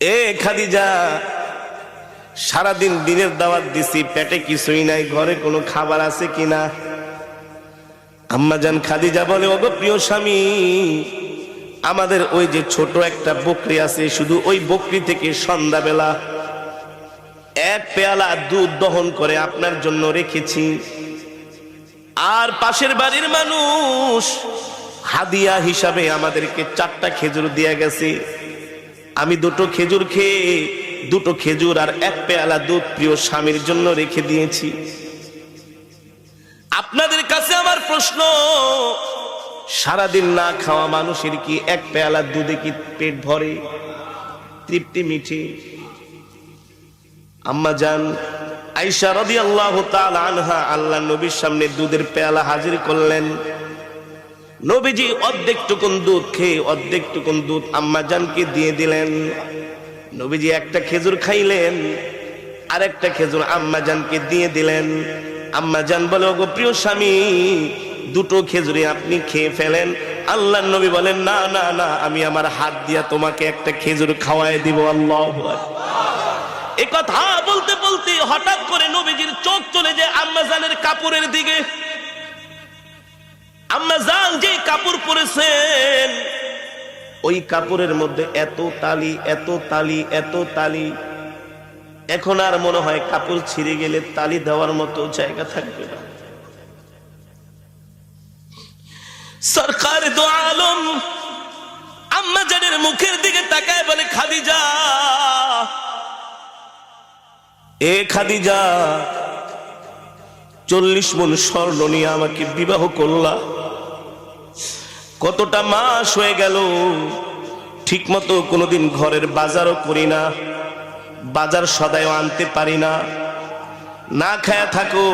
এ খাদিজা, সারাদিন দিনের দাওয়াত দিছি, পেটে কিছুই নাই, ঘরে কোনো খাবার আছে কিনা? আম্মাজান খাদিজা বলে, ওগো প্রিয় স্বামী, আমাদের ওই যে ছোট একটা বকরি আছে, শুধু ওই বকরি থেকে সন্ধ্যাবেলা এক পেয়ালা দুধ দহন করে আপনার জন্য রেখেছি। আর পাশের বাড়ির মানুষ হাদিয়া হিসাবে আমাদেরকে 4টা খেজুর দিয়ে গেছে। আমি 2টো খেজুর খেয়ে 2টো খেজুর আর এক পেয়ালা দুধ প্রিয় স্বামীর জন্য রেখে দিয়েছি। আপনাদের কাছে আমার প্রশ্ন, সারাদিন না খাওয়া মানুষের কি এক পেয়ালা দুধে কি পেট ভরে, তৃপ্তি মিঠে? আম্মা জান আয়েশা রাদিয়াল্লাহু তাআলা আনহা আল্লাহর নবীর সামনে দুধের পেয়ালা হাজির করলেন। নবীজি অর্ধেকটুকুন দুধ খেয়ে অর্ধেকটুকুন দুধ আম্মা জানকে দিয়ে দিলেন। নবীজি একটা খেজুর খাইলেন, আর একটা খেজুর আম্মা জানকে দিয়ে দিলেন। আম্মা জান বলে, ওগো প্রিয় স্বামী, 2টো খেজুরি আপনি খেয়ে ফেলেন। আল্লাহর নবী বলেন, না না না, আমি আমার হাত দিয়া তোমাকে একটা খেজুর খাওয়ায় দিব। আল্লাহু আকবার। এই কথা বলতে বলতে হঠাৎ করে নবীজির চোখ চলে যায় আম্মা জানের কাপড়ের দিকে। আম্মা জান যে কাপড় পরেছেন, ওই কাপড়ের মধ্যে এত তালি, এত তালি, এত তালি, এখন আর মনে হয় কাপড় ছিঁড়ে গেলে তালি দেওয়ার মতো জায়গা থাকবে না। সরকার দো আলম আম্মা জানের মুখের দিকে তাকায় বলে, খাদিজা, এ খাদিজা, 40 মণ স্বর্ণ নিয়ে আমাকে বিবাহ করলা, কতটা মাস হয়ে গেল, ঠিক মতো কোনোদিন ঘরের বাজারও করি না, বাজার সদাইও আনতে পারি না, না খায়া থাকো।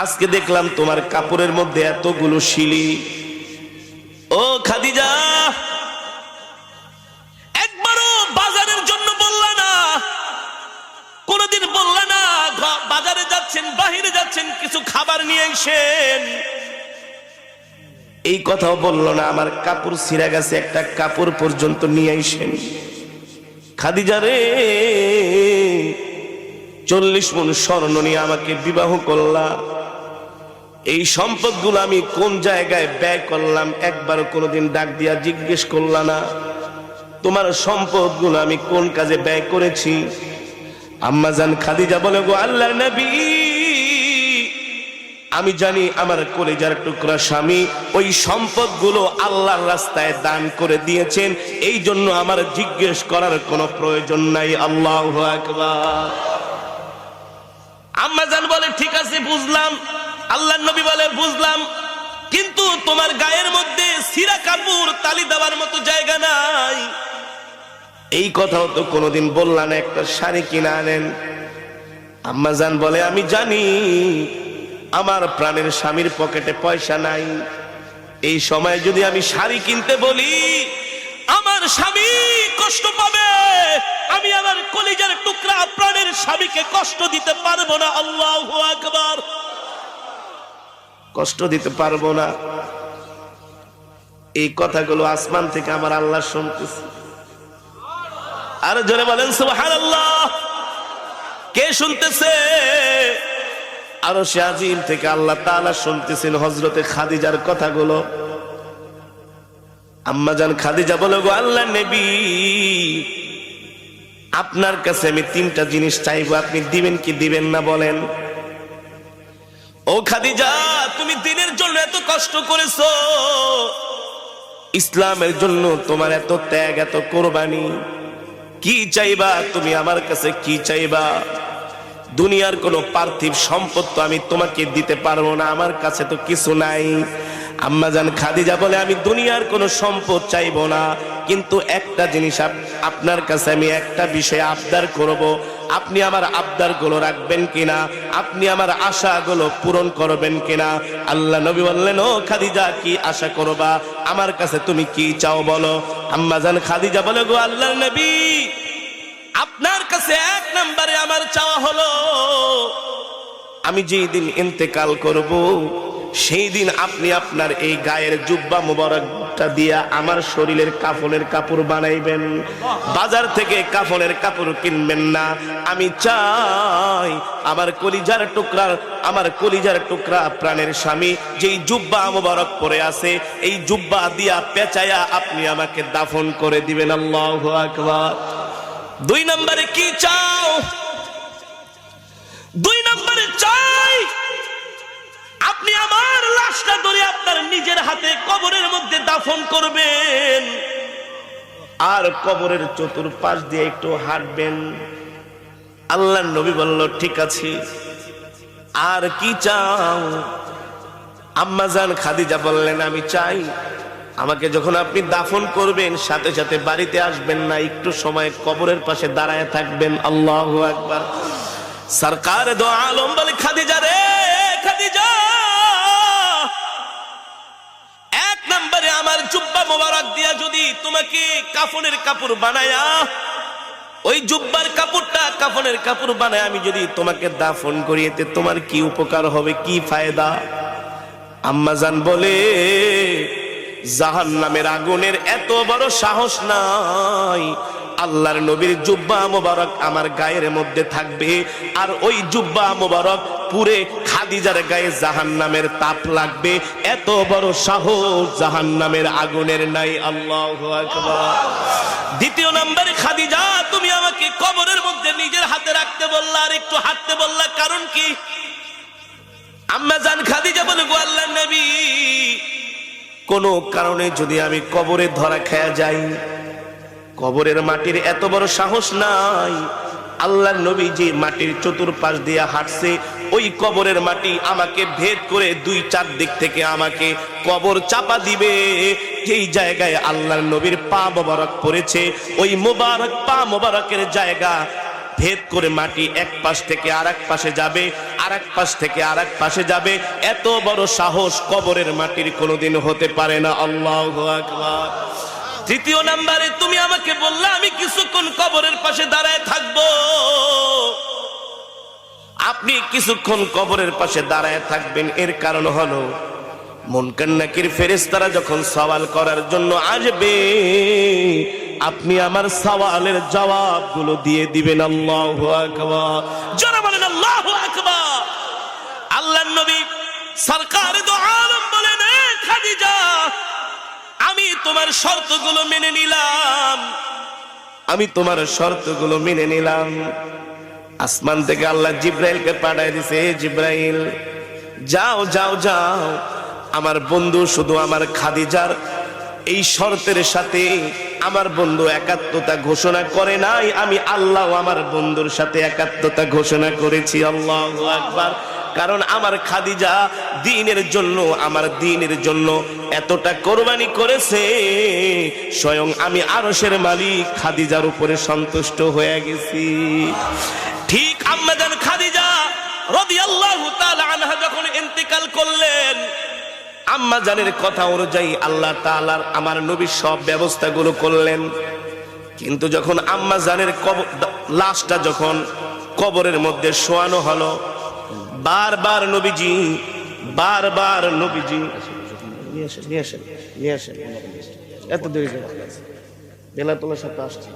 আজকে দেখলাম তোমার কাপড়ের মধ্যে এতগুলো শিলি। ও খাদিজা, একবারও বাজারের জন্য বললা না, কোনদিন বললা না বাজারে যাচ্ছেন, বাহিরে যাচ্ছেন, কিছু খাবার নিয়ে এসেন, এই কথাও বললো না। আমার কাপড় ছিঁড়া গেছে, একটা কাপড় পর্যন্ত নিয়ে এসেন। খাদিজা রে, 40 মণ স্বর্ণ নিয়ে আমাকে বিবাহ করলা, এই সম্পদগুলো আমি কোন জায়গায় ব্যয় করলাম একবারও কোনোদিন ডাক দিয়া জিজ্ঞেস করলা না। তোমার সম্পদগুলো আমি কোন কাজে ব্যয় করেছি? আম্মা জান খাদিজা বলে, গো আল্লাহর নবী, আমি জানি আমার কলিজার টুকরা স্বামী ওই সম্পদগুলো আল্লাহর রাস্তায় দান করে দিয়েছেন, এই জন্য আমার জিজ্ঞেস করার কোনো প্রয়োজন নাই। আল্লাহু আকবার। আম্মা জান বলে, ঠিক আছে বুঝলাম। আল্লাহর নবী বলে, বুঝলাম, কিন্তু তোমার গায়ের মধ্যে ছিঁড়া কাপড় তালি দেওয়ার মতো জায়গা নাই, এই কথাও তো কোনোদিন বললা না, একটা শাড়ি কিনে আনেন। আম্মা জান বলে, আমি জানি আমার প্রাণের স্বামীর পকেটে পয়সা নাই, এই সময় যদি আমি শাড়ি কিনতে বলি আমার স্বামী কষ্ট পাবে, আমি আমার কলিজার টুকরা প্রাণের স্বামীকে কষ্ট দিতে পারবো না। আল্লাহু আকবার। কষ্ট দিতে পারবো না, এই কথাগুলো আসমান থেকে আমার আল্লাহ শুনতেছে। আর জোরে বলেন সুবহানাল্লাহ। কে শুনতেছে? আরশে আজিম থেকে আল্লাহ তাআলা শুনতেছেন হযরতে খাদিজার কথাগুলো। আম্মা জান খাদিজা বলে, গো আল্লাহর নবী, আপনার কাছে আমি 3টা জিনিস চাইবো, আপনি দিবেন কি দিবেন না বলেন? ও খাদিজা, তুমি দ্বীনের জন্য এত কষ্ট করেছো, ইসলামের জন্য তোমার এত ত্যাগ, এত কোরবানি, কি চাইবা তুমি? আমার কাছে কি চাইবা? দুনিয়ার কোনো পার্থিব সম্পদ তো আমি তোমাকে দিতে পারবো না, আমার কাছে তো কিছু নাই। আম্মা জান খাদিজা বলে, আমি দুনিয়ার কোনো সম্পদ চাইবো না, কিন্তু একটা জিনিস আপনার কাছে আমি একটা বিষয় আবদার করব, আপনি আমার আবদারগুলো রাখবেন কিনা, আপনি আমার আশাগুলো পূরণ করবেন কিনা? আল্লাহ নবী বললেন, ও খাদিজা, কি আশা করবা? আমার কাছে তুমি কি চাও বলো? আম্মা জান খাদিজা বলে, গো আল্লাহর নবী, আপনার কাছে 1 নম্বরে আমার চাওয়া হলো, আমি যেই দিন ইন্তেকাল করব সেই দিন আপনি আপনার এই গায়ের জুব্বা মুবারক কষ্টটা দিয়া আমার শরীরের কাফনের কাপড় বানাইবেন। বাজার থেকে কাফনের কাপড় কিনবেন না। আমি চাই আমার কলিজার টুকরা প্রাণের স্বামী যেই জুব্বা মোবারক পরে আছে, এই জুব্বা দিয়া পেঁচায়া আপনি আমাকে দাফন করে দিবেন। আল্লাহু আকবার। 2 নম্বরে কি চাও? 2 নম্বরে চাই আপনি আমার লাশটা ধরে আপনার নিজের হাতে কবরের মধ্যে দাফন করবেন, আর কবরের চতুর্পাশ দিয়ে একটু হাঁটবেন। আল্লাহর নবী বলল ঠিক আছে। আর কি চাও? আম্মা জান খাদিজা বললেন আমি চাই আমাকে যখন আপনি দাফন করবেন সাথে সাথে বাড়িতে আসবেন না, একটু সময় কবরের পাশে দাঁড়ায় থাকবেন। আল্লাহু আকবার। সরকার দো আলম বলে খাদিজা রে খাদিজা, 1 নম্বরে আমার জুব্বা মোবারক দিয়া যদি তোমাকে কাফনের কাপড় বানায়া, ওই জুব্বার কাপড়টা কাফনের কাপড় বানায় আমি যদি তোমাকে দাফন করিয়েতে তোমার কি উপকার হবে, কি ফায়দা? আম্মা জান বলে জাহান্নামের আগুনের এত বড় সাহস নাই। আল্লাহর নবীর জুব্বা মোবারক আমার গায়ের মধ্যে থাকবে, আর ওই জুব্বা মোবারক পুরে খাদিজার গায়ে জাহান্নামের তাপ লাগবে, এত বড় সাহস জাহান্নামের আগুনের নাই। আল্লাহু আকবার। 2 নম্বরে খাদিজা তুমি আমাকে কবরের মধ্যে নিজের হাতে রাখতে বললা আর একটু হাঁটতে বললা, কারণ কি? আম্মা জান খাদিজা বলে গো আল্লাহর নবী, কোন কারণে যদি আমি কবরে ধরা খেয়ে যাই, কবরের মাটির এত বড় সাহস নাই। আল্লাহর নবী যে মাটির চতুর্পাশ দিয়ে হাঁটছে, ওই কবরের মাটি আমাকে ভেদ করে 2-4 দিক থেকে আমাকে কবর চাপা দিবে। যেই জায়গায় আল্লাহর নবীর পা মোবারক পড়েছে, ওই মোবারক পা মোবারকের জায়গা ভেদ করে মাটি এক পাশ থেকে আরেক পাশে যাবে, আরেক পাশ থেকে আরেক পাশে যাবে। এত বড় সাহস কবরের মাটির কোনোদিন হতে পারে না। আল্লাহু আকবার। 3 নম্বরে তুমি আমাকে বললা আমি কিছুক্ষণ কবরের পাশে দাঁড়ায় থাকবো। আপনি কিছুক্ষণ কবরের পাশে দাঁড়ায় থাকবেন, এর কারণ হলো মুনকার নাকির ফেরেশতারা যখন সওয়াল করার জন্য আসবে, আপনি আমার সওয়ালের জবাবগুলো দিয়ে দিবেন। আল্লাহু আকবার। যারা বলেন আল্লাহু আকবার। আল্লাহর নবী সরকার দো আলম বলেন খাদিজা, আমি তোমার শর্তগুলো মেনে নিলাম, আমি তোমার শর্তগুলো মেনে নিলাম। আসমান থেকে আল্লাহ জিব্রাইলকে পাঠিয়ে দিয়েছে, জিব্রাইল যাও যাও যাও, আমার বন্ধু শুধু আমার খাদিজার এই শর্তের সাথে আমার বন্ধু একাত্মতা ঘোষণা করে নাই, আমি আল্লাহ আমার বন্ধুর সাথে একাত্মতা ঘোষণা করেছি। আল্লাহু আকবার। কারণ আমার খাদিজা দ্বীনের জন্য, আমার দ্বীনের জন্য এতটা কোরবানি করেছে, স্বয়ং আমি আরশের মালিক খাদিজার উপরে সন্তুষ্ট হয়ে গেছি। ঠিক আম্মা জান খাদিজা রাদিয়াল্লাহু তাআলা আনহা যখন ইন্তেকাল করলেন, আম্মা জানের কথা অনুযায়ী আল্লাহ তাআলা আমার নবীর সব ব্যবস্থাগুলো করলেন। কিন্তু যখন আম্মা জানের লাশটা যখন কবরের মধ্যে শোয়ানো হলো, বারবার নবীজি নিয়ে আসেন এত দেরি বেলা তোলার সাথে আসছে।